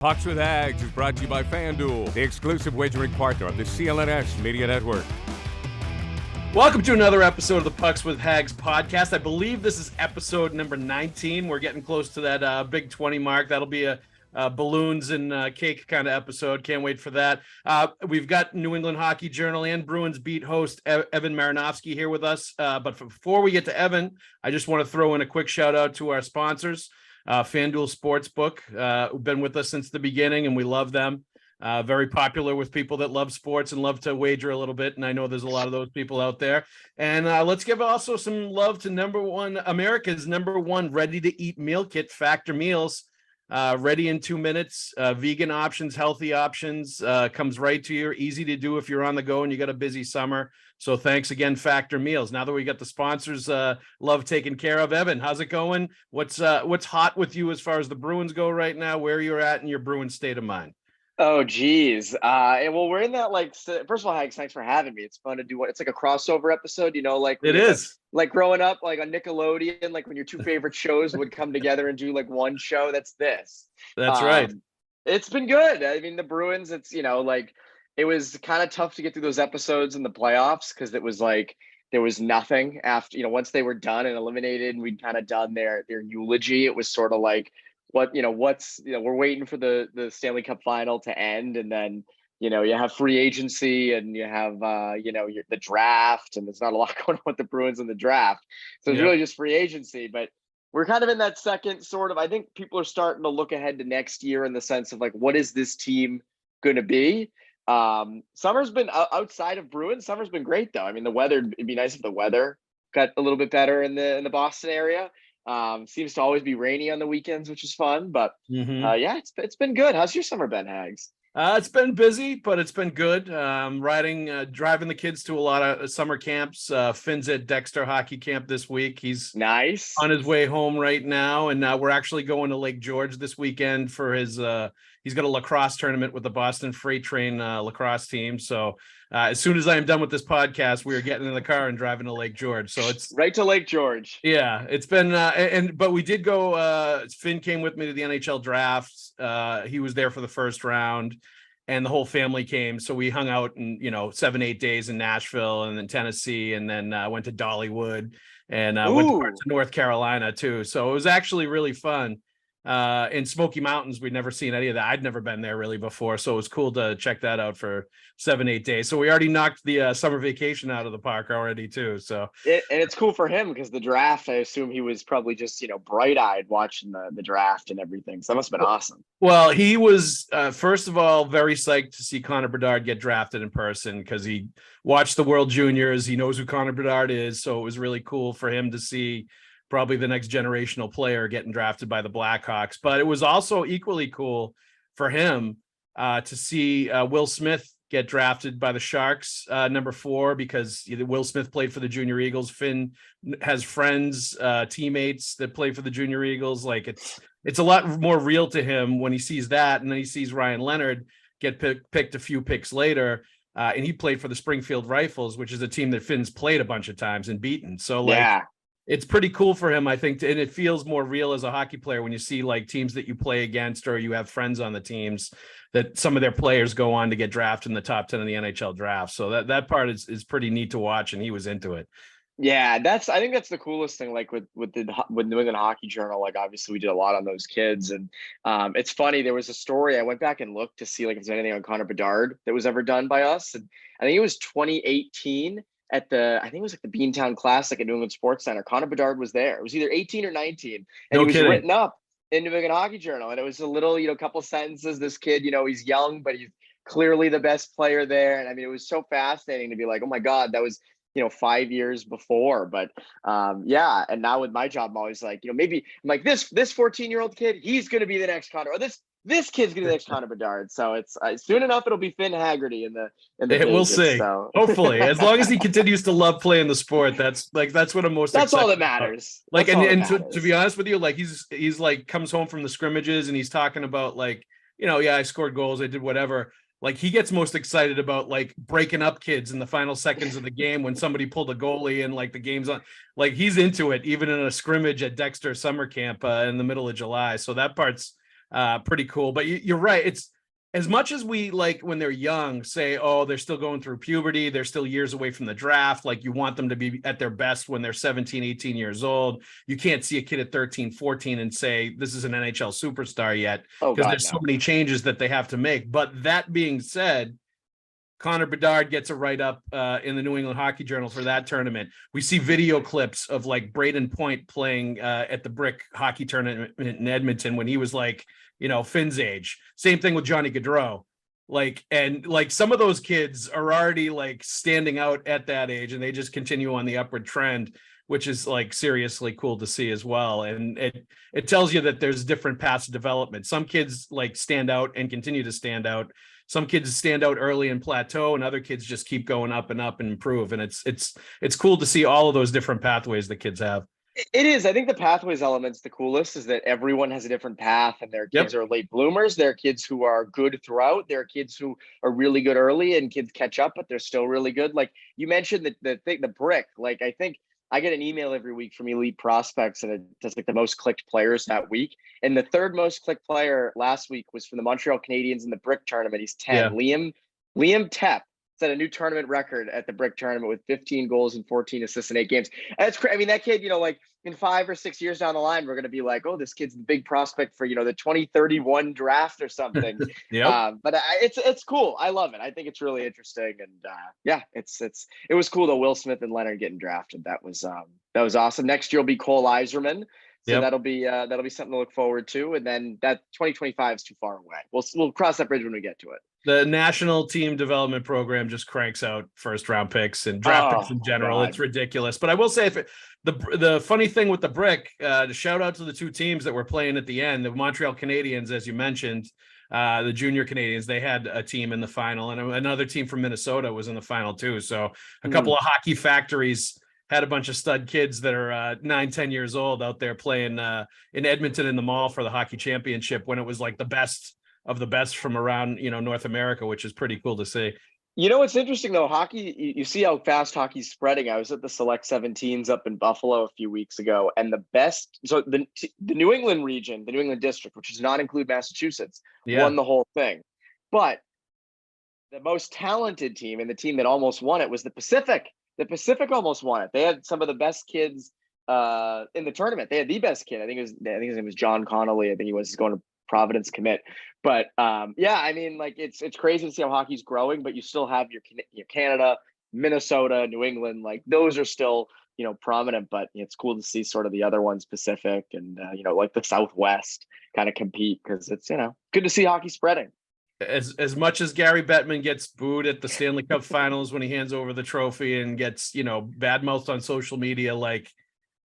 Pucks with Haggs is brought to you by FanDuel, the exclusive wagering partner of the CLNS Media Network. Welcome to another episode of the Pucks with Haggs podcast. I believe this is episode number 19. We're getting close to that big 20 mark. That'll be a balloons and cake kind of episode. Can't wait for that. We've got New England Hockey Journal and Bruins beat host Evan Marinofsky here with us. But before we get to Evan, I just want to throw in a quick shout out to our sponsors. FanDuel Sportsbook, who've been with us since the beginning, and we love them. Very popular with people that love sports and love to wager a little bit, and I know there's a lot of those people out there. And let's give also some love to America's number one ready-to-eat meal kit, Factor Meals. Ready in 2 minutes, vegan options, healthy options, comes right to you. Easy to do if you're on the go and you got a busy summer. So thanks again, Factor Meals. Now that we got the sponsors, love taken care of. Evan, how's it going? What's hot with you as far as the Bruins go right now? Where you're at in your Bruins state of mind? Oh, geez. Well, we're in that, first of all, Haggs, thanks for having me. It's fun to do it's like a crossover episode, It is. Like growing up, like on Nickelodeon, like when your two favorite shows would come together and do like one show, that's this. That's right. It's been good. I mean, the Bruins, it's, it was kind of tough to get through those epepisodes in the playoffs because it was like there was nothing after, once they were done and eliminated and we'd kind of done their eulogy. It was sort of like, we're waiting for the Stanley Cup final to end, and then you have free agency and you have the draft, and there's not a lot going on with the Bruins in the draft, so it's really just free agency. But we're kind of in that second sort of, I think people are starting to look ahead to next year in the sense of like, what is this team going to be? Summer's been outside of Bruins. Summer's been great though. I mean, the weather, it'd be nice if the weather got a little bit better in the Boston area. Seems to always be rainy on the weekends, which is fun, but it's been good. How's your summer been, Haggs? It's been busy, but it's been good. Driving the kids to a lot of summer camps. Finn's at Dexter Hockey Camp this week. He's nice on his way home right now, and we're actually going to Lake George this weekend for his. He's got a lacrosse tournament with the Boston Freight Train lacrosse team. So as soon as I am done with this podcast, we are getting in the car and driving to Lake George. So it's right to Lake George. Yeah, it's been but we did go. Finn came with me to the NHL drafts. He was there for the first round, and the whole family came. So we hung out in 7-8 days in Nashville and then Tennessee, and then went to Dollywood and went to parts of North Carolina too. So it was actually really fun. In Smoky Mountains, we'd never seen any of that. I'd never been there really before, so it was cool to check that out for 7-8 days. So we already knocked the summer vacation out of the park already too. So and it's cool for him because the draft, I assume he was probably just bright-eyed watching the draft and everything. So that must have been awesome. Well, he was first of all very psyched to see Connor Bedard get drafted in person because he watched the World Juniors. He knows who Connor Bedard is, so it was really cool for him to see probably the next generational player getting drafted by the Blackhawks. But it was also equally cool for him to see Will Smith get drafted by the Sharks, number 4, because Will Smith played for the Junior Eagles. Finn has friends, teammates that play for the Junior Eagles. Like it's a lot more real to him when he sees that. And then he sees Ryan Leonard get picked a few picks later. And he played for the Springfield Rifles, which is a team that Finn's played a bunch of times and beaten. So it's pretty cool for him, I think, and it feels more real as a hockey player when you see like teams that you play against or you have friends on the teams that some of their players go on to get drafted in the top 10 of the NHL draft. So that part is pretty neat to watch, and he was into it. Yeah, I think that's the coolest thing. Like with New England Hockey Journal, like obviously we did a lot on those kids, and it's funny. There was a story I went back and looked to see like if there's anything on Connor Bedard that was ever done by us, and I think it was 2018. I think it was like the Beantown Classic at New England Sports Center. Connor Bedard was there. It was either 18 or 19. And he was written up in New England Hockey Journal. And it was a little, couple sentences. This kid, he's young, but he's clearly the best player there. And I mean, it was so fascinating to be like, oh my God, that was, 5 years before. But and now with my job, I'm always like, maybe I'm like this 14-year-old kid, he's going to be the next Connor, or this kid's going to be the next Connor Bedard. So it's soon enough, it'll be Finn Haggerty in the we'll see. So. Hopefully, as long as he continues to love playing the sport, that's what I'm most. That's all that matters. Like, and to be honest with you, like he's like comes home from the scrimmages and he's talking about like, I scored goals, I did whatever. Like he gets most excited about like breaking up kids in the final seconds of the game when somebody pulled a goalie and like the game's on. Like he's into it, even in a scrimmage at Dexter summer camp in the middle of July. So that part's pretty cool. But you're right. It's as much as we like when they're young say, oh, they're still going through puberty. They're still years away from the draft. Like you want them to be at their best when they're 17, 18 years old. You can't see a kid at 13, 14 and say, this is an NHL superstar yet. Because there's so many changes that they have to make. But that being said, Connor Bedard gets a write-up in the New England Hockey Journal for that tournament. We see video clips of like Braden Point playing at the Brick Hockey Tournament in Edmonton when he was like, Finn's age. Same thing with Johnny Gaudreau. And some of those kids are already like standing out at that age, and they just continue on the upward trend, which is like seriously cool to see as well. And it tells you that there's different paths of development. Some kids like stand out and continue to stand out. Some kids stand out early and plateau, and other kids just keep going up and up and improve. And it's cool to see all of those different pathways that kids have. It is. I think the pathways element's the coolest, is that everyone has a different path, and there are kids who are late bloomers. There are kids who are good throughout. There are kids who are really good early, and kids catch up, but they're still really good. Like you mentioned the Brick. Like I think I get an email every week from Elite Prospects, and it's like the most clicked players that week. And the third most clicked player last week was from the Montreal Canadiens in the Brick tournament. He's 10. Liam Tepp set a new tournament record at the Brick tournament with 15 goals and 14 assists in 8 games. And it's crazy. I mean, that kid, like in 5 or 6 years down the line, we're going to be like, oh, this kid's the big prospect for, the 2031 draft or something. But it's cool. I love it. I think it's really interesting. And it was cool though. Will Smith and Leonard getting drafted. That was awesome. Next year will be Cole Iserman. So that'll be something to look forward to. And then that 2025 is too far away. We'll cross that bridge when we get to it. The national team development program just cranks out first round picks and draft picks in general. It's ridiculous. But I will say, the funny thing with the Brick, to shout out to the two teams that were playing at the end, the Montreal Canadiens, as you mentioned, the junior Canadiens, they had a team in the final, and another team from Minnesota was in the final too. So a couple of hockey factories had a bunch of stud kids that are 9-10 years old out there playing in Edmonton in the mall for the hockey championship when it was like the best of the best from around, North America, which is pretty cool to see. What's interesting though, hockey, you see how fast hockey's spreading. I was at the Select 17s up in Buffalo a few weeks ago, and the New England region, the New England district, which does not include Massachusetts, won the whole thing. But the most talented team and the team that almost won it was the Pacific. The Pacific almost won it. They had some of the best kids in the tournament. They had the best kid. I think his name was John Connolly. I think he's going to Providence commit. But I mean, like it's crazy to see how hockey's growing, but you still have your Canada, Minnesota, New England, like those are still, prominent, but it's cool to see sort of the other ones, Pacific and, like the Southwest kind of compete, because it's, good to see hockey spreading. As much as Gary Bettman gets booed at the Stanley Cup finals when he hands over the trophy and gets, badmouthed on social media, like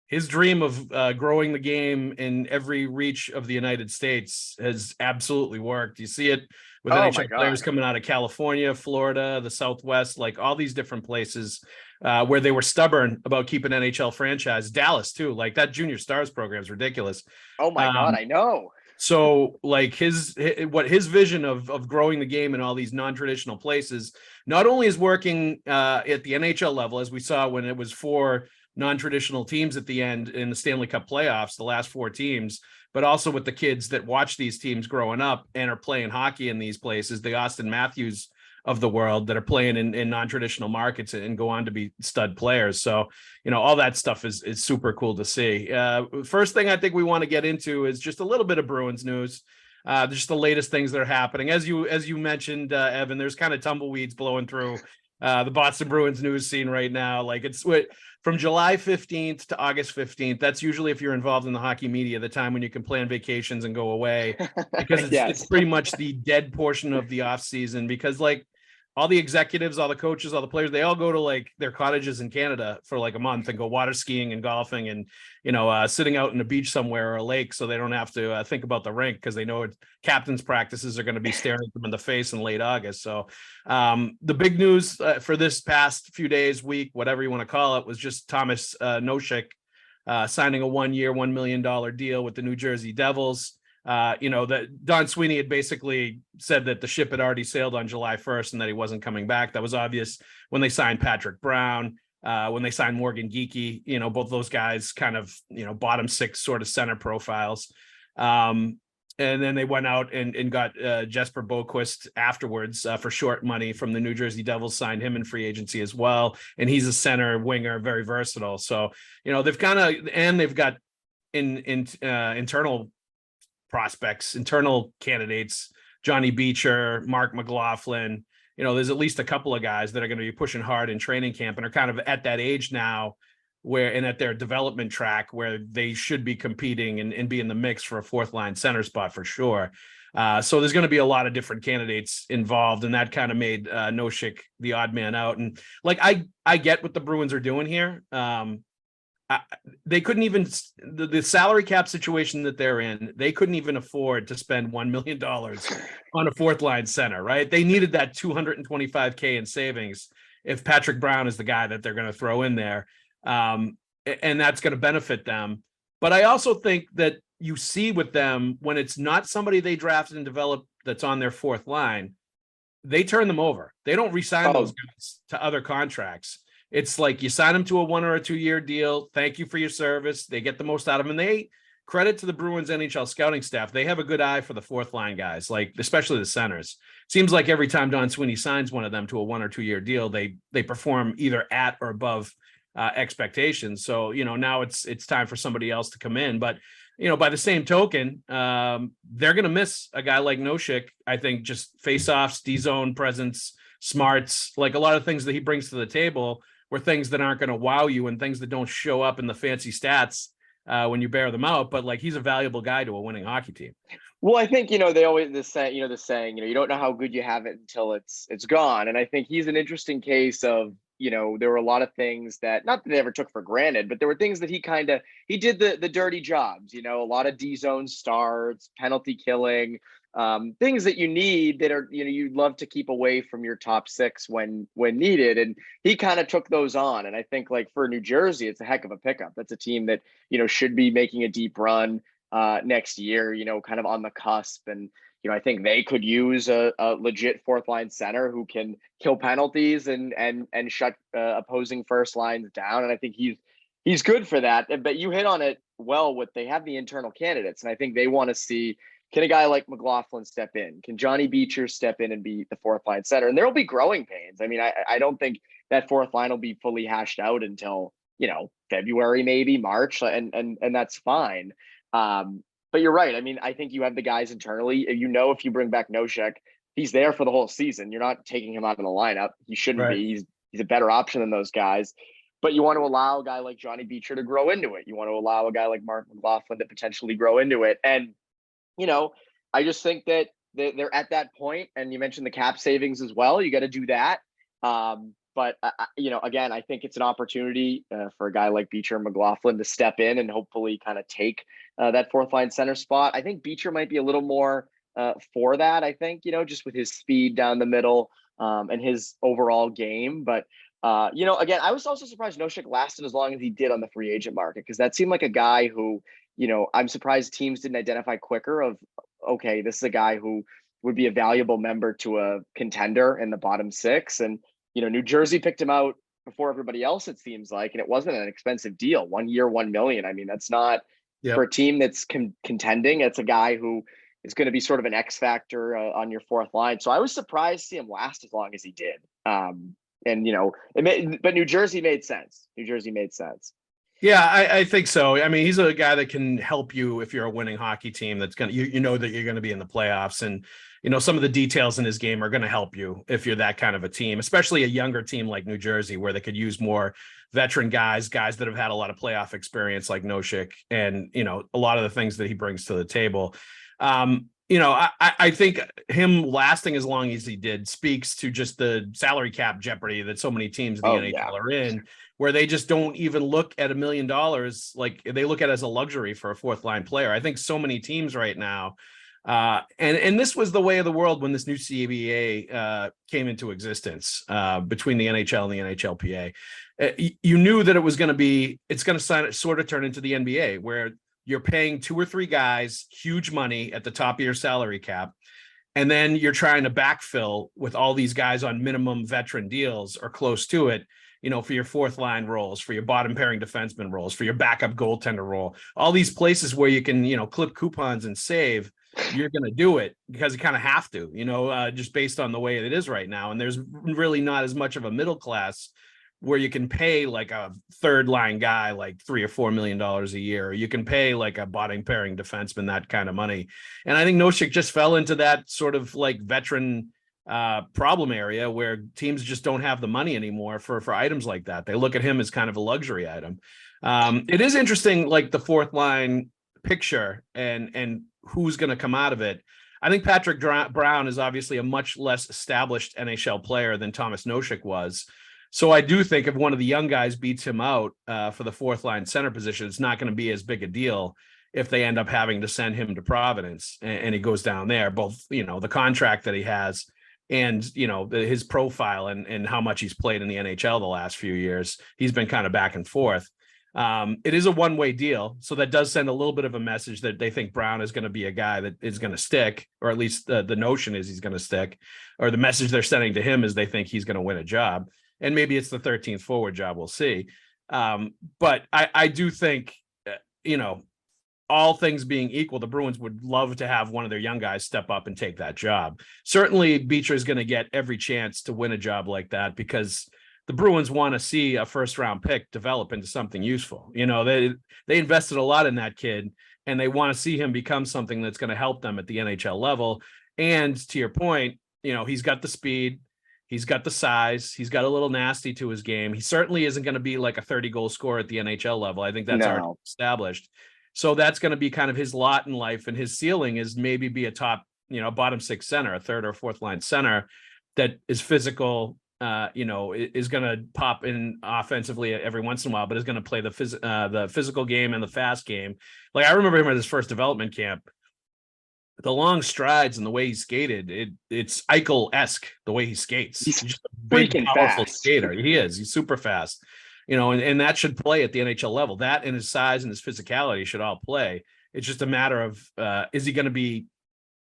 his dream of growing the game in every reach of the United States has absolutely worked. You see it with NHL players coming out of California, Florida, the Southwest, like all these different places where they were stubborn about keeping NHL franchise. Dallas too, like that Junior Stars program is ridiculous. Oh my God, I know. So like his vision of growing the game in all these non-traditional places not only is working at the NHL level, as we saw when it was 4 non-traditional teams at the end in the Stanley Cup playoffs, the last 4 teams, but also with the kids that watch these teams growing up and are playing hockey in these places, the Austin Matthews of the world that are playing in non-traditional markets and go on to be stud players. So, all that stuff is super cool to see. First thing I think we want to get into is just a little bit of Bruins news. Just the latest things that are happening. As you mentioned, Evan, there's kind of tumbleweeds blowing through the Boston Bruins news scene right now. Like it's from July 15th to August 15th. That's usually, if you're involved in the hockey media, the time when you can plan vacations and go away, because it's pretty much the dead portion of the off season, because like all the executives, all the coaches, all the players, they all go to like their cottages in Canada for like a month and go water skiing and golfing and, sitting out in the beach somewhere or a lake, so they don't have to think about the rink, because they know captain's practices are going to be staring at them in the face in late August. So the big news for this past few days, week, whatever you want to call it, was just Tomas Nosek signing a 1-year, $1 million deal with the New Jersey Devils. That Don Sweeney had basically said that the ship had already sailed on July 1st and that he wasn't coming back. That was obvious when they signed Patrick Brown, when they signed Morgan Geekie, both those guys kind of, bottom 6 sort of center profiles. And then they went out and got Jesper Boquist afterwards for short money from the New Jersey Devils, signed him in free agency as well. And he's a center winger, very versatile. So, they've got internal prospects, internal candidates, Johnny Beecher, Marc McLaughlin. There's at least a couple of guys that are going to be pushing hard in training camp and are kind of at that age now and at their development track where they should be competing and be in the mix for a fourth line center spot for sure. So there's going to be a lot of different candidates involved, and that kind of made Nosek the odd man out. And I get what the Bruins are doing here. They couldn't even the salary cap situation that they're in. They couldn't even afford to spend $1 million on a fourth line center, right? They needed that $225K in savings if Patrick Brown is the guy that they're going to throw in there. And that's going to benefit them. But I also think that you see with them when it's not somebody they drafted and developed that's on their fourth line, they turn them over. They don't re-sign those guys to other contracts. It's like you sign them to a 1 or a 2 year deal. Thank you for your service. They get the most out of them. And they credit to the Bruins NHL scouting staff. They have a good eye for the fourth line guys, like especially the centers. Seems like every time Don Sweeney signs one of them to a 1 or 2 year deal, they perform either at or above expectations. So, now it's time for somebody else to come in. But, by the same token, they're going to miss a guy like Nosek. I think just face-offs, D-zone presence, smarts, like a lot of things that he brings to the table were things that aren't going to wow you and things that don't show up in the fancy stats when you bear them out. But like, he's a valuable guy to a winning hockey team. Well, I think, they always the saying, you don't know how good you have it until it's gone. And I think he's an interesting case of, there were a lot of things that, not that they ever took for granted, but there were things that he did the dirty jobs, a lot of D-zone starts, penalty killing, things that you need that are, you'd love to keep away from your top six when needed. And he kind of took those on. And I think like for New Jersey, it's a heck of a pickup. That's a team that, should be making a deep run next year, kind of on the cusp. And, I think they could use a legit fourth line center who can kill penalties and shut opposing first lines down. And I think he's good for that. But you hit on it well they have the internal candidates. And I think they want to see, can a guy like McLaughlin step in? Can Johnny Beecher step in and be the fourth line center? And there'll be growing pains. I mean, I don't think that fourth line will be fully hashed out until, February, maybe March. And that's fine. But you're right. I mean, I think you have the guys internally. If you bring back Nosek, he's there for the whole season. You're not taking him out of the lineup. He shouldn't be. He's a better option than those guys. But you want to allow a guy like Johnny Beecher to grow into it. You want to allow a guy like Marc McLaughlin to potentially grow into it. And, I just think that they're at that point. And you mentioned the cap savings as well. You got to do that. But, again, I think it's an opportunity for a guy like Beecher and McLaughlin to step in and hopefully kind of take that fourth line center spot. I think Beecher might be a little more for that, I think, just with his speed down the middle and his overall game. But, again, I was also surprised Nosek lasted as long as he did on the free agent market, because that seemed like a guy who, I'm surprised teams didn't identify quicker of, okay, this is a guy who would be a valuable member to a contender in the bottom six. And, New Jersey picked him out before everybody else, it seems like, and it wasn't an expensive deal. 1 year, $1 million. I mean, that's not for a team that's contending. It's a guy who is going to be sort of an X factor on your fourth line. So I was surprised to see him last as long as he did. But New Jersey made sense. Yeah, I think so. I mean, he's a guy that can help you if you're a winning hockey team that's going to, that you're going to be in the playoffs. And, some of the details in his game are going to help you if you're that kind of a team, especially a younger team like New Jersey, where they could use more veteran guys that have had a lot of playoff experience like Nosek and, a lot of the things that he brings to the table. I think him lasting as long as he did speaks to just the salary cap jeopardy that so many teams in the NHL are in, where they just don't even look at $1 million like they look at it as a luxury for a fourth line player. I think so many teams right now, and this was the way of the world when this new CBA came into existence between the NHL and the NHLPA. You knew that it's going to sort of turn into the NBA, where you're paying 2 or 3 guys huge money at the top of your salary cap, and then you're trying to backfill with all these guys on minimum veteran deals or close to it, for your fourth line roles, for your bottom pairing defenseman roles, for your backup goaltender role, all these places where you can, clip coupons and save. you're going to do it because you kind of have to, just based on the way it is right now. And there's really not as much of a middle class where you can pay like a third line guy like $3 or $4 million a year. You can pay like a bottom pairing defenseman that kind of money. And I think Nosek just fell into that sort of like veteran problem area where teams just don't have the money anymore for items like that. They look at him as kind of a luxury item. It is interesting, like the fourth line picture and who's going to come out of it. I think Patrick Brown is obviously a much less established NHL player than Tomas Nosek was. So I do think if one of the young guys beats him out for the fourth line center position, it's not going to be as big a deal if they end up having to send him to Providence and he goes down there, both, the contract that he has and, his profile and how much he's played in the NHL the last few years. He's been kind of back and forth. It is a one-way deal. So that does send a little bit of a message that they think Brown is going to be a guy that is going to stick, or at least the notion is he's going to stick, or the message they're sending to him is they think he's going to win a job. And maybe it's the 13th forward job. We'll see. But I do think, all things being equal, the Bruins would love to have one of their young guys step up and take that job. Certainly Beecher is going to get every chance to win a job like that because the Bruins want to see a first round pick develop into something useful. They invested a lot in that kid and they want to see him become something that's going to help them at the NHL level. And to your point, he's got the speed. He's got the size. He's got a little nasty to his game. He certainly isn't going to be like a 30-goal scorer at the NHL level. I think that's already established. So that's going to be kind of his lot in life. And his ceiling is maybe be a top, bottom six center, a third or fourth line center that is physical, is going to pop in offensively every once in a while, but is going to play the physical game and the fast game. Like I remember him at his first development camp. The long strides and the way he skated, it's Eichel-esque the way he skates. He's just a big, powerful skater. He is. He's super fast. And that should play at the NHL level. That and his size and his physicality should all play. It's just a matter of is he going to be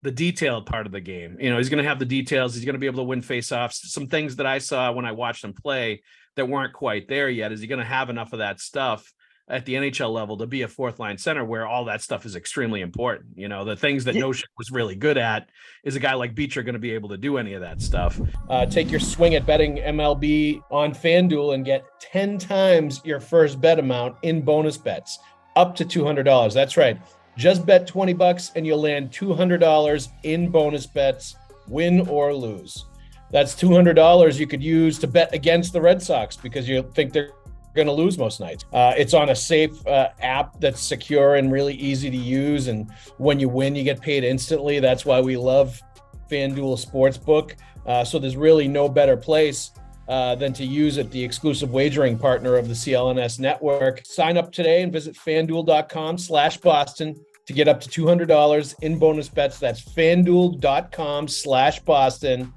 the detailed part of the game? He's going to have the details. He's going to be able to win faceoffs. Some things that I saw when I watched him play that weren't quite there yet. Is he going to have enough of that stuff at the NHL level to be a fourth line center where all that stuff is extremely important? The things that Nosek was really good at, is a guy like Beecher going to be able to do any of that stuff? Take your swing at betting MLB on FanDuel and get 10 times your first bet amount in bonus bets, up to $200. That's right. Just bet $20 and you'll land $200 in bonus bets, win or lose. That's $200 you could use to bet against the Red Sox because you think they're going to lose most nights. It's on a safe app that's secure and really easy to use. And when you win, you get paid instantly. That's why we love FanDuel Sportsbook. So there's really no better place than to use it, the exclusive wagering partner of the CLNS network. Sign up today and visit FanDuel.com/Boston to get up to $200 in bonus bets. That's FanDuel.com/Boston.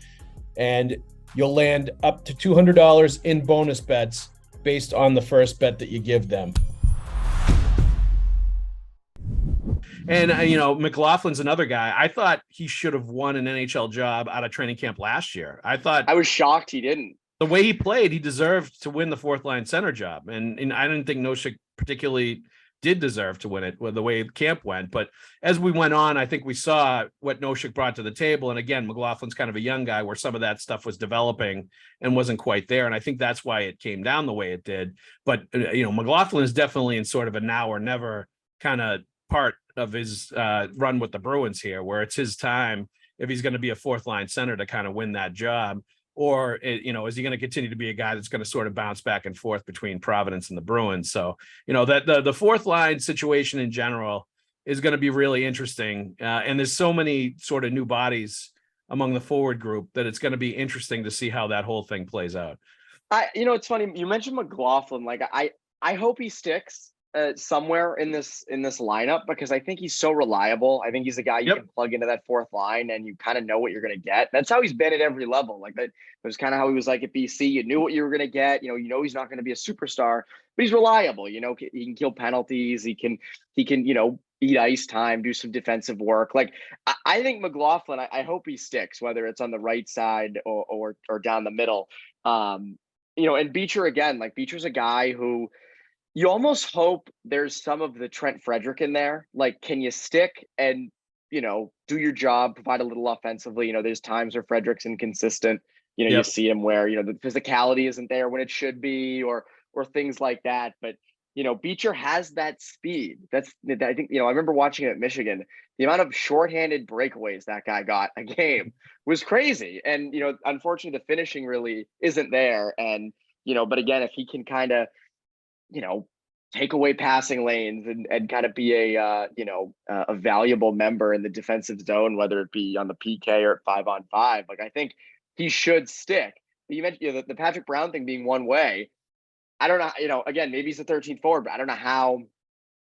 And you'll land up to $200 in bonus bets based on the first bet that you give them. And, McLaughlin's another guy. I thought he should have won an NHL job out of training camp last year. I was shocked he didn't. The way he played, he deserved to win the fourth line center job. And I didn't think Nosek particularly did deserve to win it with the way camp went. But as we went on, I think we saw what Nosek brought to the table. And again, McLaughlin's kind of a young guy where some of that stuff was developing and wasn't quite there. And I think that's why it came down the way it did. But, McLaughlin is definitely in sort of a now or never kind of part of his run with the Bruins here, where it's his time if he's going to be a fourth line center to kind of win that job. Or, is he going to continue to be a guy that's going to sort of bounce back and forth between Providence and the Bruins? So, that the fourth line situation in general is going to be really interesting. And there's so many sort of new bodies among the forward group that it's going to be interesting to see how that whole thing plays out. It's funny. You mentioned McLaughlin. Like, I hope he sticks somewhere in this lineup because I think he's so reliable. I think he's a guy you can plug into that fourth line and you kind of know what you're going to get. That's how he's been at every level. Like that was kind of how he was like at BC. You knew what you were going to get. He's not going to be a superstar, but he's reliable. He can kill penalties. He can beat ice time, do some defensive work. Like I think McLaughlin, I hope he sticks, whether it's on the right side or down the middle. And Beecher again, like Beecher's a guy who you almost hope there's some of the Trent Frederic in there. Like, can you stick and do your job, provide a little offensively. There's times where Frederic's inconsistent. You Yep. see him where, the physicality isn't there when it should be, or things like that. But, Beecher has that speed. I think, I remember watching it at Michigan, the amount of shorthanded breakaways that guy got a game was crazy. And, unfortunately the finishing really isn't there. And, but again, if he can kind of, take away passing lanes and kind of be a valuable member in the defensive zone, whether it be on the PK or at 5-on-5. Like, I think he should stick. You mentioned the Patrick Brown thing being one way. I don't know, again, maybe he's the 13th forward, but I don't know how,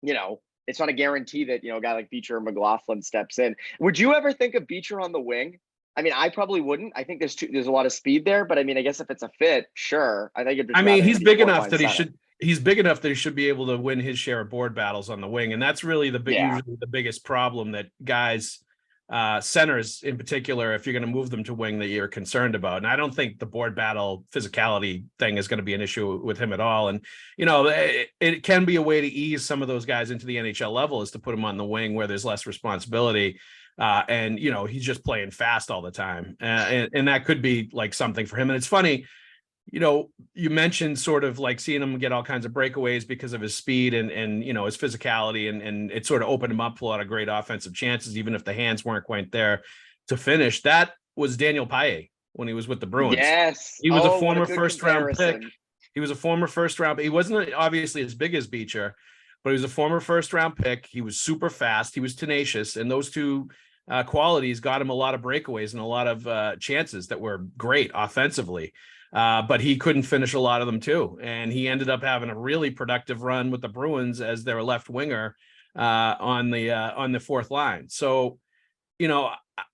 it's not a guarantee that, a guy like Beecher or McLaughlin steps in. Would you ever think of Beecher on the wing? I mean, I probably wouldn't. I think there's a lot of speed there, but I mean, I guess if it's a fit, sure. I think he's big enough that he's big enough that he should be able to win his share of board battles on the wing. And that's really usually the biggest problem that guys, centers in particular, if you're going to move them to wing, that you're concerned about. And I don't think the board battle physicality thing is going to be an issue with him at all. And, it can be a way to ease some of those guys into the NHL level, is to put them on the wing where there's less responsibility. And he's just playing fast all the time. And that could be like something for him. And it's funny, you mentioned sort of like seeing him get all kinds of breakaways because of his speed and his physicality, and it sort of opened him up for a lot of great offensive chances, even if the hands weren't quite there to finish. That was Daniel Paille when he was with the Bruins. Yes. He was a former first-round pick. He was a former first-round. He wasn't obviously as big as Beecher, but he was a former first-round pick. He was super fast. He was tenacious, and those two qualities got him a lot of breakaways and a lot of chances that were great offensively. But he couldn't finish a lot of them too. And he ended up having a really productive run with the Bruins as their left winger on the fourth line. So,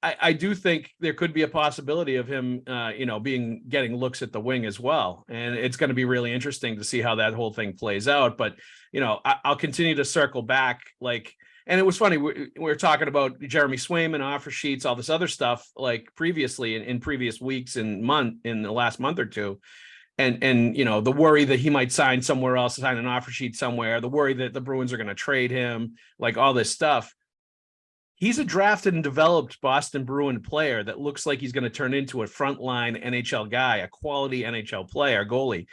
I do think there could be a possibility of him, getting looks at the wing as well. And it's going to be really interesting to see how that whole thing plays out. But, I'll continue to circle back, and it was funny. We were talking about Jeremy Swayman, offer sheets, all this other stuff, like previously in previous weeks and in the last month or two. And the worry that he might sign somewhere else, sign an offer sheet somewhere, the worry that the Bruins are going to trade him, like all this stuff. He's a drafted and developed Boston Bruin player that looks like he's going to turn into a frontline NHL guy, a quality NHL player, goalie.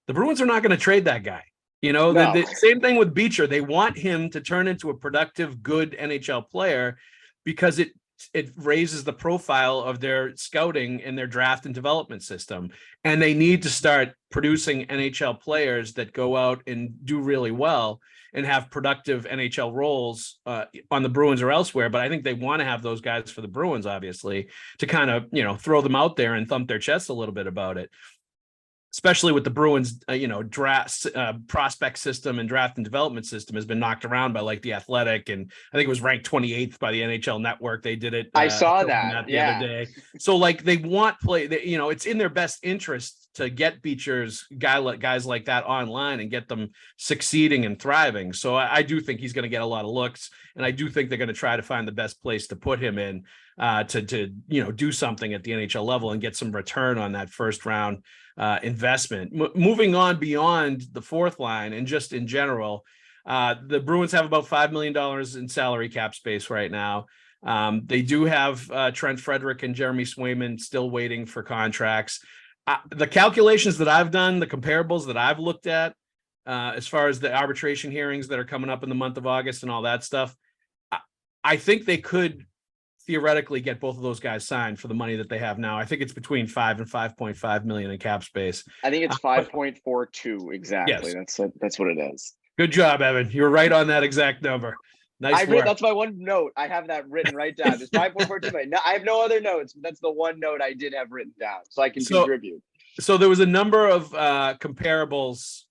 The Bruins are not going to trade that guy. No. The same thing with Beecher. They want him to turn into a productive, good NHL player because it raises the profile of their scouting and their draft and development system. And they need to start producing NHL players that go out and do really well and have productive NHL roles on the Bruins or elsewhere. But I think they want to have those guys for the Bruins, obviously, to kind of, throw them out there and thump their chests a little bit about it. Especially with the Bruins, draft prospect system and draft and development system has been knocked around by like the Athletic, and I think it was ranked 28th by the NHL Network. They did it. I saw that the other day. So like they want it's in their best interest to get Beecher's guys like that online and get them succeeding and thriving. So I do think he's going to get a lot of looks, and I do think they're going to try to find the best place to put him in to do something at the NHL level and get some return on that first round investment. Moving on beyond the fourth line and just in general, the Bruins have about $5 million in salary cap space right now. They do have Trent, Frederic, and Jeremy Swayman still waiting for contracts. The calculations that I've done, the comparables that I've looked at, as far as the arbitration hearings that are coming up in the month of August and all that stuff, I think they could theoretically get both of those guys signed for the money that they have now. I think it's between 5 and 5.5 million in cap space. I think it's 5.42 exactly. Yes. That's what it is. Good job, Evan. You were right on that exact number. Nice work. That's my one note. I have that written right down. It's 5.42 million. I have no other notes, but that's the one note I did have written down, so I can contribute. So there was a number of comparables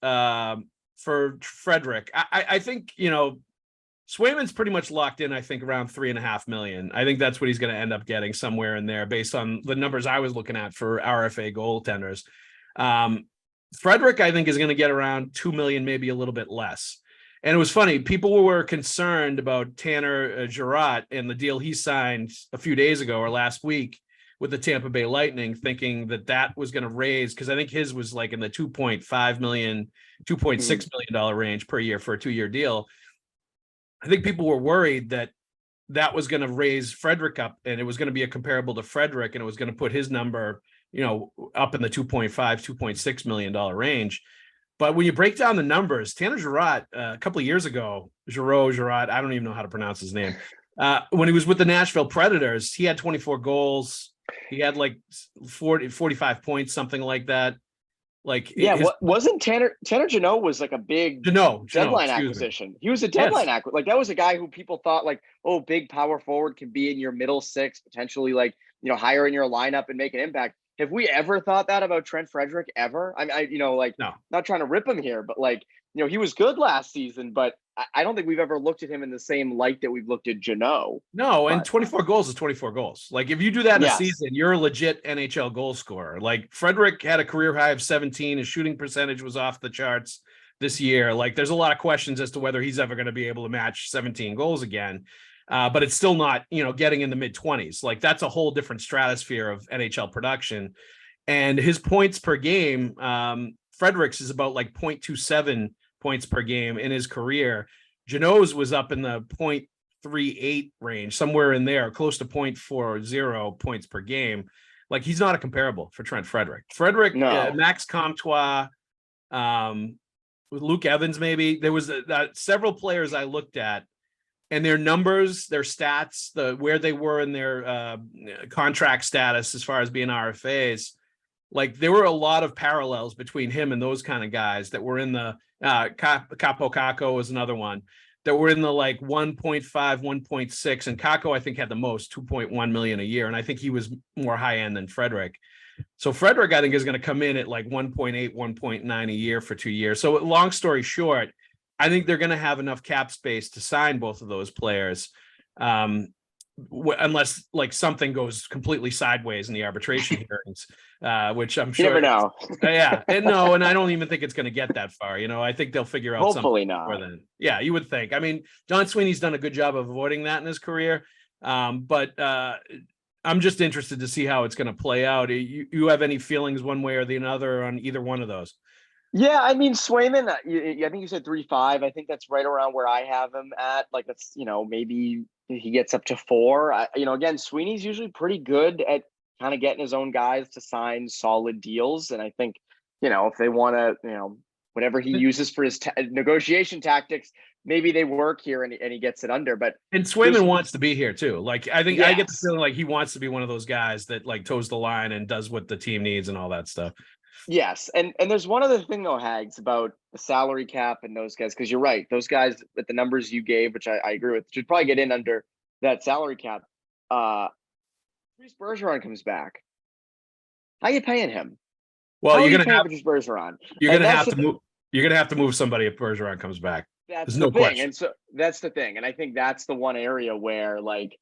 for Frederic. I think Swayman's pretty much locked in, I think, around $3.5 million. I think that's what he's going to end up getting, somewhere in there, based on the numbers I was looking at for RFA goaltenders. Frederic, I think, is going to get around $2 million, maybe a little bit less. And it was funny. People were concerned about Tanner Giroux and the deal he signed a few days ago or last week with the Tampa Bay Lightning, thinking that was going to raise, because I think his was like in the $2.5 million, $2.6 million range per year for a 2-year deal. I think people were worried that that was going to raise Frederic up, and it was going to be a comparable to Frederic, and it was going to put his number, up in the 2.5, $2.6 million range. But when you break down the numbers, Tanner Giroux, a couple of years ago, Giroux, I don't even know how to pronounce his name. When he was with the Nashville Predators, he had 24 goals. He had like 45 points, something like that. Like, wasn't Tanner Jeannot was like a big deadline acquisition. He was a deadline acquisition. Like, that was a guy who people thought like, oh, big power forward can be in your middle six, potentially like, higher in your lineup and make an impact. Have we ever thought that about Trent Frederic ever? No. Not trying to rip him here, but like, he was good last season, but I don't think we've ever looked at him in the same light that we've looked at Jeannot. No, and 24 goals is 24 goals. Like, if you do that in a season, you're a legit NHL goal scorer. Like, Frederic had a career high of 17. His shooting percentage was off the charts this year. Like, there's a lot of questions as to whether he's ever going to be able to match 17 goals again. But it's still not, getting in the mid-20s. Like, that's a whole different stratosphere of NHL production. And his points per game, Frederic's is about like 0.27 points per game in his career. Jeannot's was up in the 0.38 range, somewhere in there, close to 0.40 points per game. Like, he's not a comparable for Trent Frederic. Max Comtois, with Luke Evans, maybe. There was several players I looked at, and their numbers, their stats, where they were in their contract status as far as being RFAs. Like, there were a lot of parallels between him and those kind of guys that were in the Capo Caco was another one that were in the like 1.5, 1.6, and Caco I think had the most, 2.1 million a year, and I think he was more high end than Frederic. So Frederic I think is going to come in at like 1.8, 1.9 a year for 2 years. So long story short, I think they're going to have enough cap space to sign both of those players. Unless like something goes completely sideways in the arbitration hearings, which I'm sure. You never know. And I don't even think it's going to get that far. I think they'll figure out Hopefully something. not. Yeah, you would think. I mean, Don Sweeney's done a good job of avoiding that in his career, but I'm just interested to see how it's going to play out. You have any feelings one way or the other on either one of those? Yeah, I mean, Swayman, I think you said 3.5. I think that's right around where I have him at. Like, that's, maybe he gets up to 4. Again, Sweeney's usually pretty good at kind of getting his own guys to sign solid deals. And I think, if they want to, whatever he uses for his negotiation tactics, maybe they work here and he gets it under. And Swayman wants to be here too. Like, I think I get the feeling like he wants to be one of those guys that like toes the line and does what the team needs and all that stuff. Yes. And there's one other thing though, Haggs, about the salary cap and those guys, because you're right. Those guys at the numbers you gave, which I agree with, should probably get in under that salary cap. Patrice Bergeron comes back. How you paying him? Well, you're gonna have Patrice Bergeron. You're gonna have to move. You're gonna have to move somebody if Bergeron comes back. There's no question. And so that's the thing. And I think that's the one area where, like,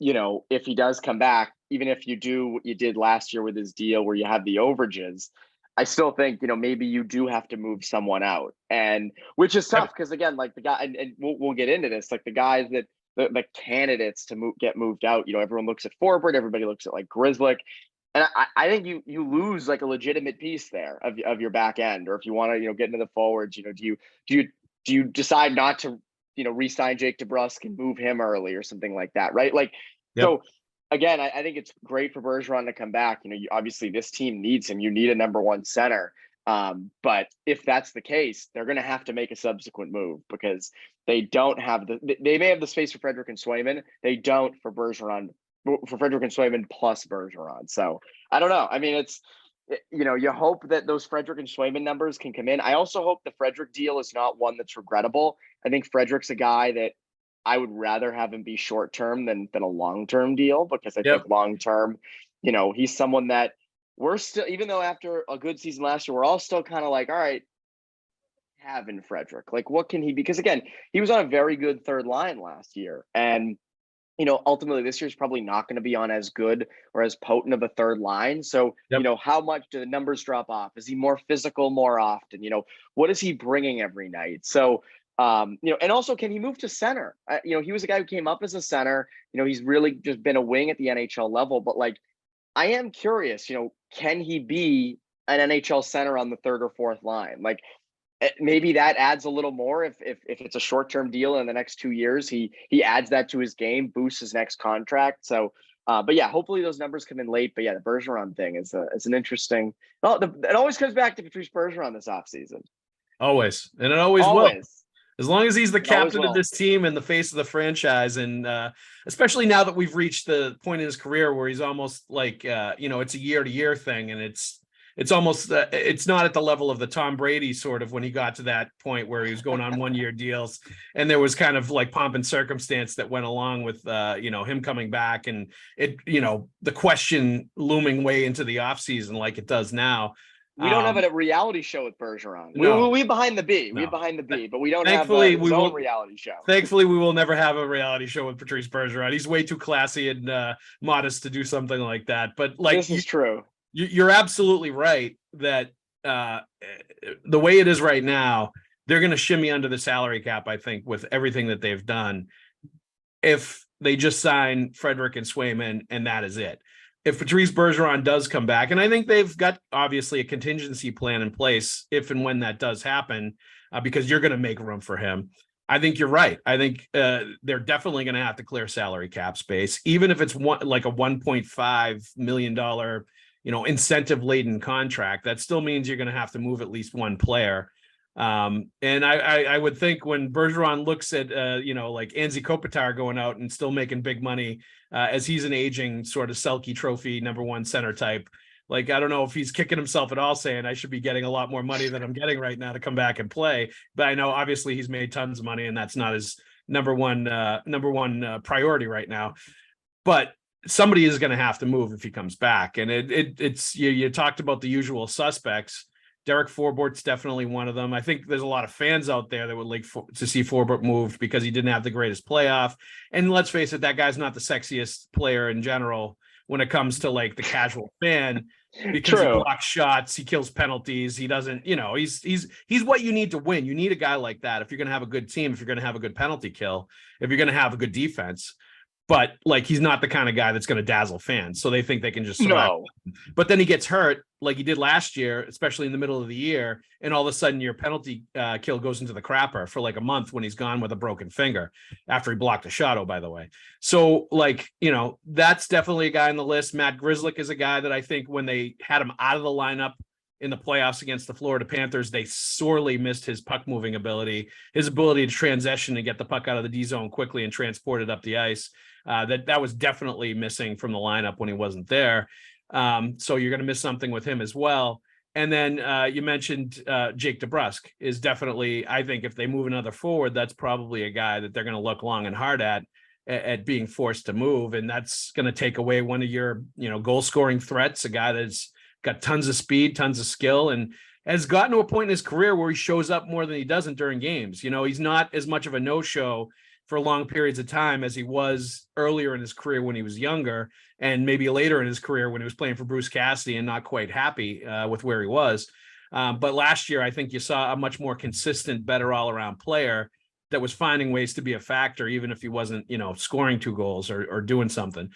if he does come back, even if you do what you did last year with his deal where you have the overages, I still think, maybe you do have to move someone out, and which is tough because, again, like the guy, and we'll get into this, like the guys that the candidates to get moved out, everyone looks at Forbort, everybody looks at like Grzelcyk, and I think you lose like a legitimate piece there of your back end. Or if you want to, get into the forwards, do you decide not to, re-sign Jake DeBrusk and move him early or something like that, right? Like, so again, I think it's great for Bergeron to come back. Obviously this team needs him. You need a number one center. But if that's the case, they're going to have to make a subsequent move because they don't have they may have the space for Frederic and Swayman. They don't for Bergeron, for Frederic and Swayman plus Bergeron. So I don't know. I mean, it's, you hope that those Frederic and Swayman numbers can come in. I also hope the Frederic deal is not one that's regrettable. I think Frederic's a guy that I would rather have him be short-term than a long-term deal, because I think long-term, he's someone that we're still, even though after a good season last year, we're all still kind of like, all right, having Frederic, like, what can he be? Because again, he was on a very good third line last year. And, ultimately this year's probably not going to be on as good or as potent of a third line. So, how much do the numbers drop off? Is he more physical more often? What is he bringing every night? So, and also, can he move to center? He was a guy who came up as a center. He's really just been a wing at the NHL level. But like, I am curious, can he be an NHL center on the third or fourth line? Like, maybe that adds a little more if it's a short-term deal in the next 2 years. He adds that to his game, boosts his next contract. So, but yeah, hopefully those numbers come in late. But yeah, the Bergeron thing is an interesting. Well, it always comes back to Patrice Bergeron this offseason. Always, and it always will. Always. As long as he's the captain of this team and the face of the franchise, and especially now that we've reached the point in his career where he's almost like, it's a year-to-year thing, and it's almost it's not at the level of the Tom Brady sort of when he got to that point where he was going on 1-year deals, and there was kind of like pomp and circumstance that went along with him coming back, and the question looming way into the offseason like it does now. We don't have a reality show with Bergeron. No. We behind the B. No. We behind the B, but we don't have his own reality show. Thankfully, we will never have a reality show with Patrice Bergeron. He's way too classy and modest to do something like that. But this is true. You're absolutely right that the way it is right now, they're going to shimmy under the salary cap, I think, with everything that they've done. If they just sign Frederic and Swayman, and that is it. If Patrice Bergeron does come back, and I think they've got obviously a contingency plan in place if and when that does happen, because you're going to make room for him. I think you're right. I think they're definitely going to have to clear salary cap space, even if it's like a $1.5 million, incentive laden contract. That still means you're going to have to move at least one player. And I would think when Bergeron looks at, like Anze Kopitar going out and still making big money, as he's an aging sort of Selke Trophy #1 center type, like, I don't know if he's kicking himself at all saying I should be getting a lot more money than I'm getting right now to come back and play. But I know obviously he's made tons of money and that's not his number one priority right now. But somebody is going to have to move if he comes back. And it's you talked about the usual suspects. Derek Forbort's definitely one of them. I think there's a lot of fans out there that would like to see Forbort moved because he didn't have the greatest playoff. And let's face it, that guy's not the sexiest player in general when it comes to like the casual fan, because he blocks shots, he kills penalties, he doesn't, he's what you need to win. You need a guy like that if you're going to have a good team, if you're going to have a good penalty kill, if you're going to have a good defense. But like, he's not the kind of guy that's going to dazzle fans. So they think they can just survive. No. But then he gets hurt like he did last year, especially in the middle of the year. And all of a sudden your penalty kill goes into the crapper for like a month when he's gone with a broken finger after he blocked a shot. Oh, by the way. So like, that's definitely a guy on the list. Matt Grzelcyk is a guy that I think when they had him out of the lineup in the playoffs against the Florida Panthers, they sorely missed his puck moving ability, his ability to transition and get the puck out of the D zone quickly and transport it up the ice. That was definitely missing from the lineup when he wasn't there. So you're going to miss something with him as well. And then you mentioned Jake DeBrusk is definitely, I think if they move another forward, that's probably a guy that they're going to look long and hard at being forced to move. And that's going to take away one of your, goal scoring threats, a guy that's got tons of speed, tons of skill, and has gotten to a point in his career where he shows up more than he doesn't during games. He's not as much of a no-show for long periods of time as he was earlier in his career when he was younger, and maybe later in his career when he was playing for Bruce Cassidy and not quite happy with where he was. But last year, I think you saw a much more consistent, better all-around player that was finding ways to be a factor, even if he wasn't, scoring 2 goals or doing something.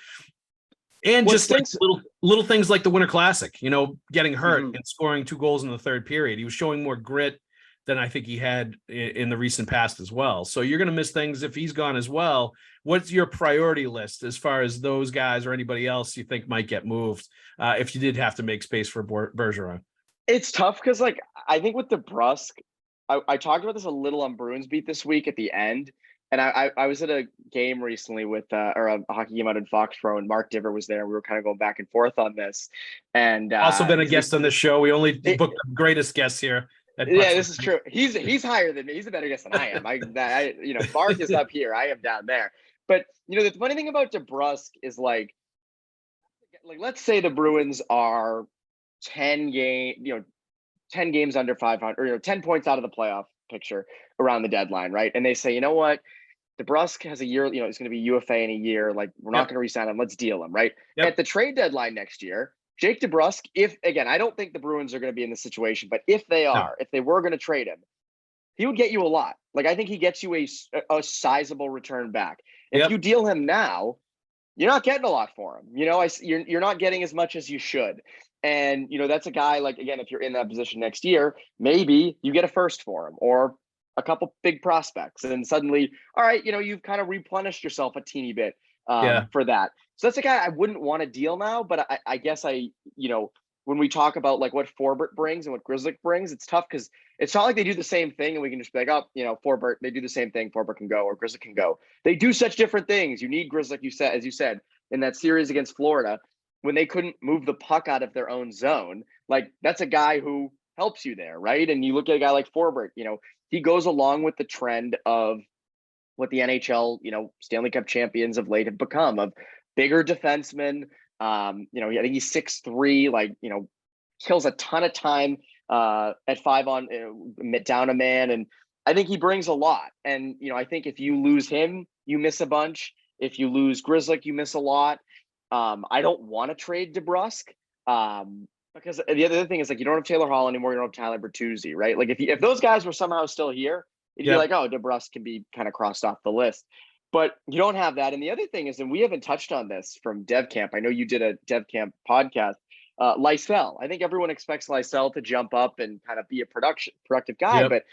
And just like little things like the Winter Classic, getting hurt and scoring 2 goals in the third period. He was showing more grit than I think he had in the recent past as well. So you're going to miss things if he's gone as well. What's your priority list as far as those guys or anybody else you think might get moved if you did have to make space for Bergeron? It's tough because, I think with DeBrusk, I talked about this a little on Bruins Beat this week at the end. And I was at a game recently with or a hockey game out in Foxborough, and Mark Diver was there. We were kind of going back and forth on this. And also been a guest on this show. We only book the greatest guests here. Yeah, this is true. He's higher than me. He's a better guest than I am. Mark is up here. I am down there. But the funny thing about DeBrusk is like let's say the Bruins are 10 games under 500, or 10 points out of the playoff picture around the deadline, right? And they say, you know what? DeBrusk has a year, he's going to be UFA in a year. Like, we're not going to re-sign him. Let's deal him, right? At the trade deadline next year, Jake DeBrusk, I don't think the Bruins are going to be in this situation, but if they are, if they were going to trade him, he would get you a lot. Like, I think he gets you a sizable return back. If you deal him now, you're not getting a lot for him. You're not getting as much as you should. And, that's a guy like, again, if you're in that position next year, maybe you get a first for him or a couple big prospects. And suddenly, all right, you've kind of replenished yourself a teeny bit for that. So that's a guy I wouldn't want to deal now. But I guess when we talk about like what Forbort brings and what Grzelcyk brings, it's tough because it's not like they do the same thing and we can just be like, oh, Forbort, they do the same thing. Forbort can go or Grzelcyk can go. They do such different things. You need Grzelcyk, as you said, in that series against Florida, when they couldn't move the puck out of their own zone. Like, that's a guy who helps you there, right? And you look at a guy like Forbort, he goes along with the trend of what the NHL, Stanley Cup champions of late have become, of bigger defensemen. I think he's 6'3", kills a ton of time at 5 on down a man. And I think he brings a lot. And, I think if you lose him, you miss a bunch. If you lose Grzelcyk, you miss a lot. I don't want to trade DeBrusk because the other thing is, like, you don't have Taylor Hall anymore. You don't have Tyler Bertuzzi, right? Like, if those guys were somehow still here, it'd be like, oh, DeBrusk can be kind of crossed off the list. But you don't have that. And the other thing is, and we haven't touched on this from Dev Camp. I know you did a Dev Camp podcast. Lysell. I think everyone expects Lysell to jump up and kind of be a productive guy, but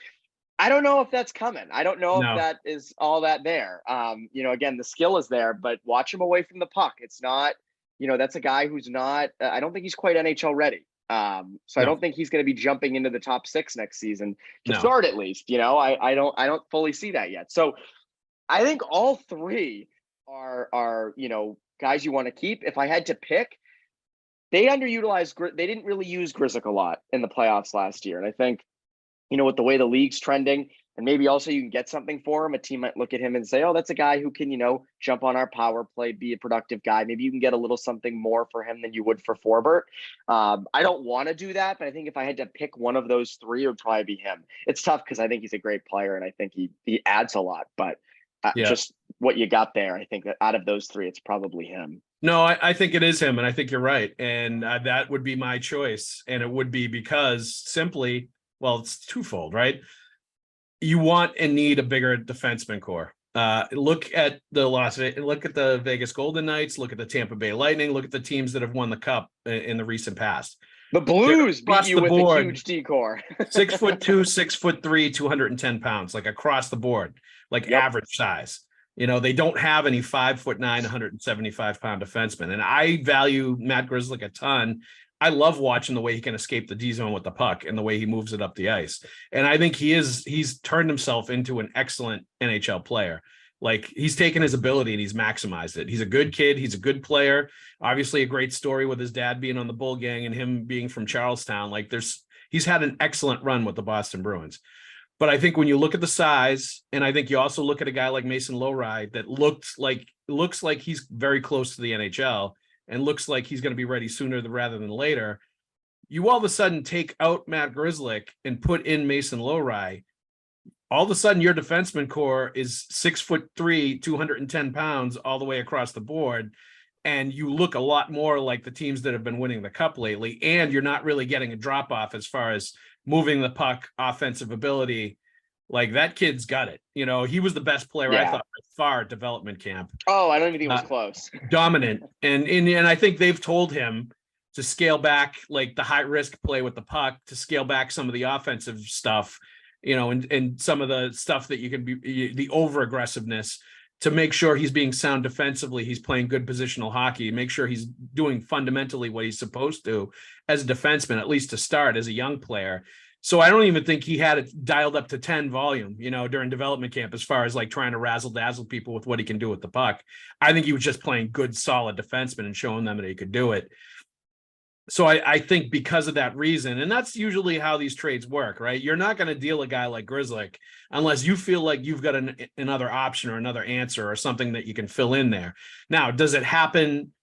I don't know if that's coming. I don't know if that is all that there. Again, the skill is there, but watch him away from the puck. It's not, that's a guy who's not, I don't think he's quite NHL ready. I don't think he's going to be jumping into the top 6 next season to start, at least. I don't fully see that yet. So I think all three are guys you want to keep. If I had to pick, they underutilized. They didn't really use Grzelcyk a lot in the playoffs last year, and I think, with the way the league's trending, and maybe also you can get something for him, a team might look at him and say, oh, that's a guy who can, jump on our power play, be a productive guy. Maybe you can get a little something more for him than you would for Forbort. I don't want to do that, but I think if I had to pick one of those three, it would probably be him. It's tough because I think he's a great player and I think he adds a lot, but just what you got there, I think that out of those three, it's probably him. No, I think it is him, and I think you're right. And that would be my choice. And it would be because simply, well, it's twofold, right? You want and need a bigger defenseman core. Look at the Vegas Golden Knights, look at the Tampa Bay Lightning, look at the teams that have won the Cup in the recent past. The Blues beat you with a huge D-core. 6'2", 6'3", 210 pounds, like across the board, like average size. They don't have any 5'9", 175-pound defensemen. And I value Matt Grzelcyk a ton. I love watching the way he can escape the D zone with the puck and the way he moves it up the ice. And I think he's turned himself into an excellent NHL player. Like, he's taken his ability and he's maximized it. He's a good kid. He's a good player. Obviously a great story with his dad being on the Bull Gang and him being from Charlestown. Like, he's had an excellent run with the Boston Bruins. But I think when you look at the size, and I think you also look at a guy like Mason Lohrei that looks like he's very close to the NHL and looks like he's going to be ready sooner rather than later, you all of a sudden take out Matt Grzelcyk and put in Mason Lohrei. All of a sudden your defenseman core is 6'3", 210 pounds all the way across the board. And you look a lot more like the teams that have been winning the Cup lately. And you're not really getting a drop off as far as moving the puck, offensive ability. Like, that kid's got it. He was the best player, I thought, by far at development camp. Oh, I don't even think it was close. Dominant. And I think they've told him to scale back, like, the high risk play with the puck, to scale back some of the offensive stuff, and some of the stuff that you can be, the over aggressiveness, to make sure he's being sound defensively. He's playing good positional hockey, make sure he's doing fundamentally what he's supposed to as a defenseman, at least to start as a young player. So I don't even think he had it dialed up to 10 volume, during development camp, as far as like trying to razzle dazzle people with what he can do with the puck. I think he was just playing good, solid defenseman and showing them that he could do it. So I think because of that reason, and that's usually how these trades work, right? You're not going to deal a guy like Grzelcyk unless you feel like you've got another option or another answer or something that you can fill in there. Now, does it happen?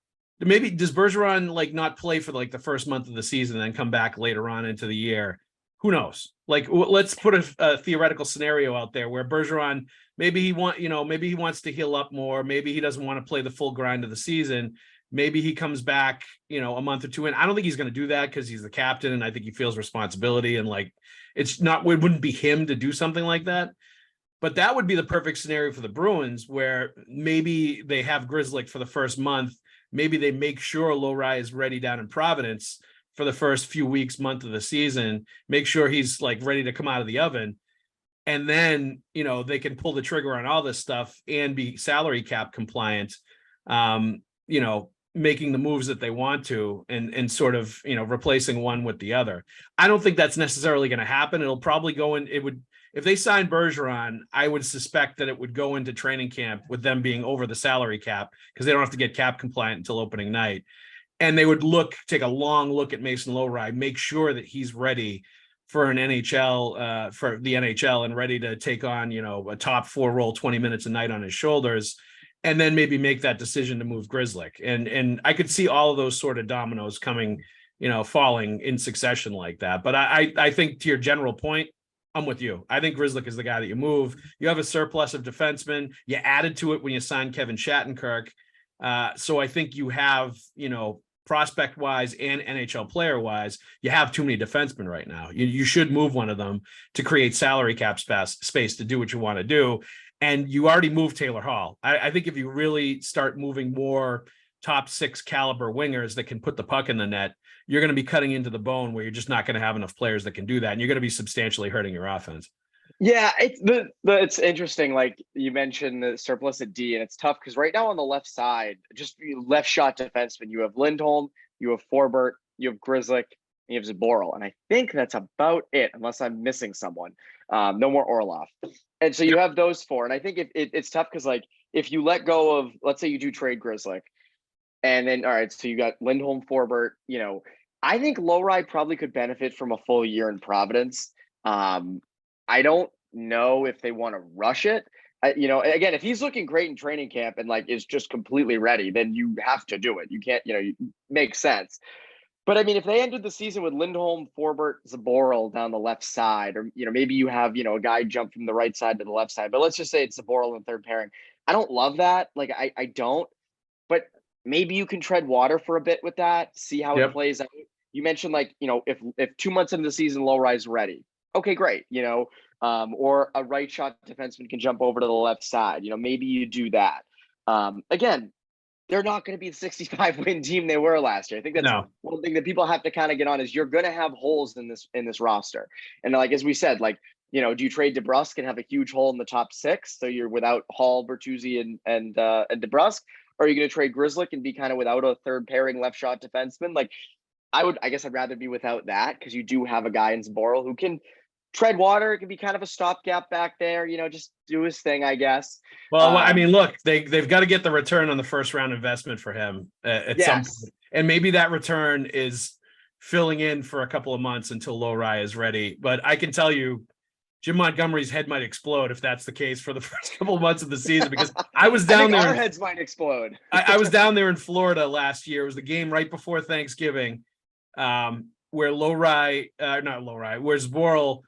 Maybe does Bergeron like not play for like the first month of the season and then come back later on into the year? Who knows? Like, let's put a theoretical scenario out there where Bergeron, maybe he wants to heal up more. Maybe he doesn't want to play the full grind of the season. Maybe he comes back, a month or two in. I don't think he's going to do that because he's the captain, and I think he feels responsibility, and like, it wouldn't be him to do something like that. But that would be the perfect scenario for the Bruins, where maybe they have Grzelcyk for the first month. Maybe they make sure Lohrei is ready down in Providence for the first few weeks, month of the season, make sure he's like ready to come out of the oven. And then, they can pull the trigger on all this stuff and be salary cap compliant, making the moves that they want to and sort of, replacing one with the other. I don't think that's necessarily going to happen. It'll probably go in. If they sign Bergeron, I would suspect that it would go into training camp with them being over the salary cap because they don't have to get cap compliant until opening night. And they would take a long look at Mason Lohrei, make sure that he's ready for an NHL, for the NHL, and ready to take on, a top 4 role 20 minutes a night on his shoulders, and then maybe make that decision to move Grzelcyk. And I could see all of those sort of dominoes coming, falling in succession like that. But I think, to your general point, I'm with you. I think Grzelcyk is the guy that you move. You have a surplus of defensemen. You added to it when you signed Kevin Shattenkirk. So I think you have, prospect wise and NHL player wise, you have too many defensemen right now. You should move one of them to create salary cap space to do what you want to do. And you already moved Taylor Hall. I think if you really start moving more top 6 caliber wingers that can put the puck in the net, you're going to be cutting into the bone where you're just not going to have enough players that can do that. And you're going to be substantially hurting your offense. Yeah, it's interesting. Like you mentioned the surplus at D, and it's tough because right now on the left side, just left shot defenseman, you have Lindholm, you have Forbort, you have Grzelcyk, and you have Zboril. And I think that's about it, unless I'm missing someone. No more Orlov. And so you have those 4. And I think it's tough because, like, if you let go of, let's say you do trade Grzelcyk, and then, all right, so you got Lindholm, Forbort, I think Lohrei probably could benefit from a full year in Providence. I don't know if they want to rush it. Again, if he's looking great in training camp and like is just completely ready, then you have to do it. You can't, makes sense. But I mean, if they ended the season with Lindholm, Forbort, Zboril down the left side, or maybe you have a guy jump from the right side to the left side, but let's just say it's Zboril in third pairing. I don't love that. Like I don't. But maybe you can tread water for a bit with that. See how it plays out. You mentioned if 2 months into the season Lohrai's ready. Okay, great. Or a right shot defenseman can jump over to the left side. Maybe you do that. Again, they're not going to be the 65 win team they were last year. I think that's one thing that people have to kind of get on is you're going to have holes in this roster. And like, as we said, do you trade DeBrusk and have a huge hole in the top 6? So you're without Hall, Bertuzzi, and DeBrusk, or are you going to trade Grzelcyk and be kind of without a third pairing left shot defenseman? Like I guess I'd rather be without that because you do have a guy in Zboril who can tread water. It can be kind of a stopgap back there, just do his thing, I guess. Well, I mean, look, they've got to get the return on the first round investment for him at some point. And maybe that return is filling in for a couple of months until Lohrei is ready. But I can tell you, Jim Montgomery's head might explode if that's the case for the first couple of months of the season, because I was down there. Our heads might explode. I was down there in Florida last year. It was the game right before Thanksgiving, where where Zboril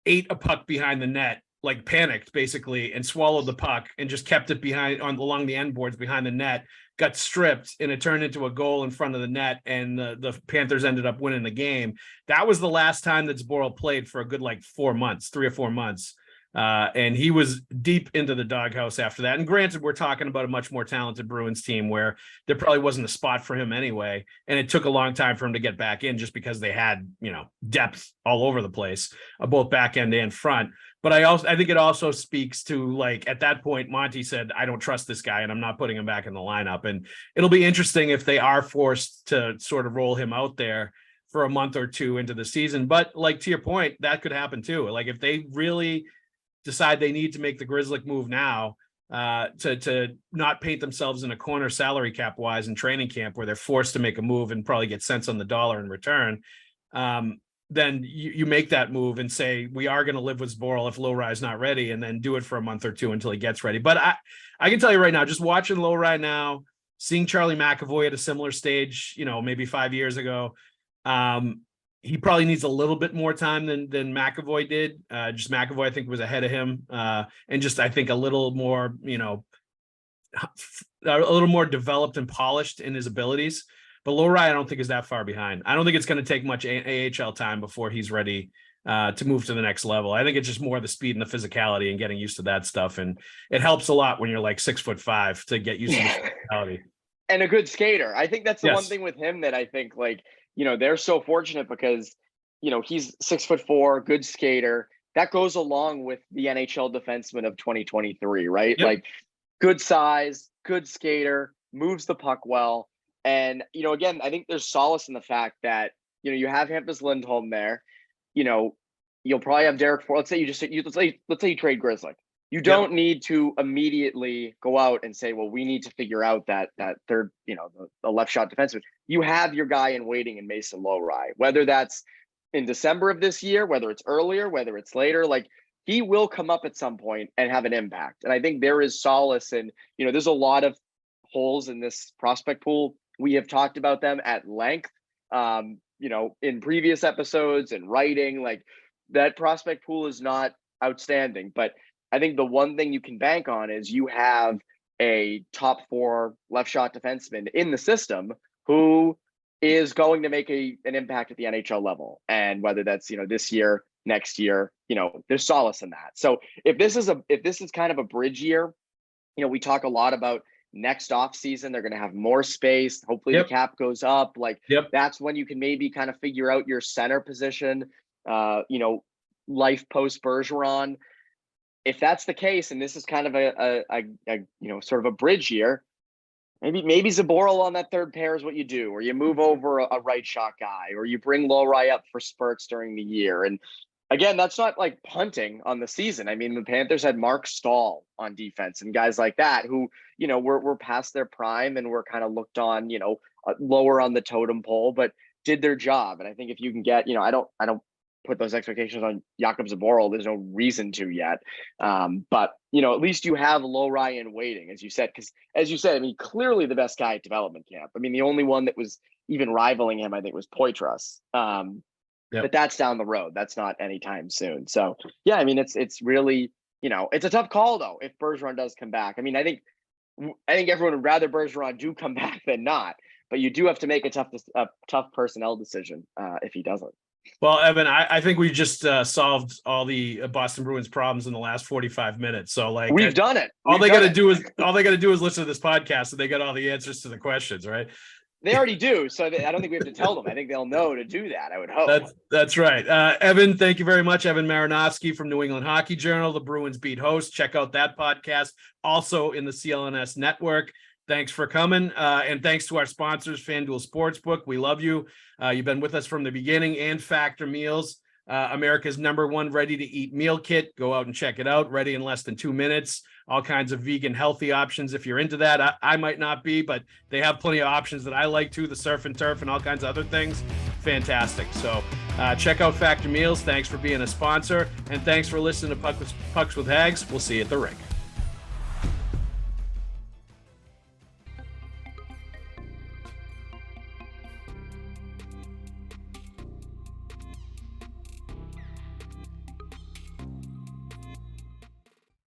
ate a puck behind the net, like panicked basically, and swallowed the puck and just kept it along the end boards behind the net, got stripped, and it turned into a goal in front of the net, and the Panthers ended up winning the game. That was the last time that Zboril played for a good 3 or 4 months. And he was deep into the doghouse after that. And granted, we're talking about a much more talented Bruins team where there probably wasn't a spot for him anyway. And it took a long time for him to get back in just because they had, depth all over the place, both back end and front. But I think it also speaks to, at that point, Monty said, I don't trust this guy and I'm not putting him back in the lineup. And it'll be interesting if they are forced to sort of roll him out there for a month or 2 into the season. But to your point, that could happen too. If they really decide they need to make the Grzelcyk move now, to not paint themselves in a corner salary cap wise in training camp where they're forced to make a move and probably get cents on the dollar in return, then you make that move and say, we are going to live with Zboril if Lohrei is not ready, and then do it for a month or 2 until he gets ready. But I can tell you right now, just watching Lohrei now, seeing Charlie McAvoy at a similar stage, maybe 5 years ago, he probably needs a little bit more time than McAvoy did. Just McAvoy, I think, was ahead of him, and just I think a little more, a little more developed and polished in his abilities. But Lohrei, I don't think is that far behind. I don't think it's going to take much AHL time before he's ready to move to the next level. I think it's just more the speed and the physicality and getting used to that stuff. And it helps a lot when you're like 6'5" to get used to the physicality. And a good skater. I think that's the one thing with him that I think, like, you know, they're so fortunate because, you know, he's 6'4", good skater. That goes along with the NHL defenseman of 2023, right? Yep. Like, good size, good skater, moves the puck well. And, you know, again, I think there's solace in the fact that, you know, you have Hampus Lindholm there. You know, you'll probably have Derek Ford. Let's say you trade Grizzly. You don't need to immediately go out and say, well, we need to figure out that third, you know, the left shot defenseman. You have your guy in waiting in Mason Lohrei, whether that's in December of this year, whether it's earlier, whether it's later, like, he will come up at some point and have an impact. And I think there is solace in, you know, there's a lot of holes in this prospect pool. We have talked about them at length, you know, in previous episodes and writing. Like, that prospect pool is not outstanding, but I think the one thing you can bank on is you have a top 4 left shot defenseman in the system who is going to make an impact at the NHL level. And whether that's, you know, this year, next year, you know, there's solace in that. So if this is kind of a bridge year, you know, we talk a lot about next off season, they're going to have more space. Hopefully the cap goes up. Like, that's when you can maybe kind of figure out your center position, you know, life post Bergeron. If that's the case, and this is kind of a you know, sort of a bridge year, maybe Zaboral on that third pair is what you do, or you move over a right shot guy, or you bring Lohrei up for spurts during the year. And again, that's not like punting on the season. I mean, the Panthers had Mark Stahl on defense and guys like that who, you know, were past their prime and were kind of looked on, you know, lower on the totem pole, but did their job. And I think if you can get, you know, I don't put those expectations on Jakub Zaboral. There's no reason to yet. But, you know, at least you have Lohrei in waiting, as you said, because as you said, I mean, clearly the best guy at development camp. I mean, the only one that was even rivaling him, I think, was Poitras. But that's down the road. That's not anytime soon. So, yeah, I mean, it's really, you know, it's a tough call, though, if Bergeron does come back. I mean, I think everyone would rather Bergeron do come back than not. But you do have to make a tough personnel decision if he doesn't. Well, Evan, I think we just solved all the Boston Bruins problems in the last 45 minutes. So, like, we've done it. All they got to do is listen to this podcast, and they got all the answers to the questions, right? They already do. So I don't think we have to tell them. I think they'll know to do that. I would hope. That's right. Evan, thank you very much. Evan Marinofsky from New England Hockey Journal, the Bruins beat host. Check out that podcast. Also in the CLNS network. Thanks for coming. And thanks to our sponsors, FanDuel Sportsbook. We love you. You've been with us from the beginning, and Factor Meals, America's #1 ready-to-eat meal kit. Go out and check it out. Ready in less than 2 minutes. All kinds of vegan, healthy options if you're into that. I might not be, but they have plenty of options that I like too, the surf and turf and all kinds of other things. Fantastic. So check out Factor Meals. Thanks for being a sponsor. And thanks for listening to Pucks with Haggs. We'll see you at the rink.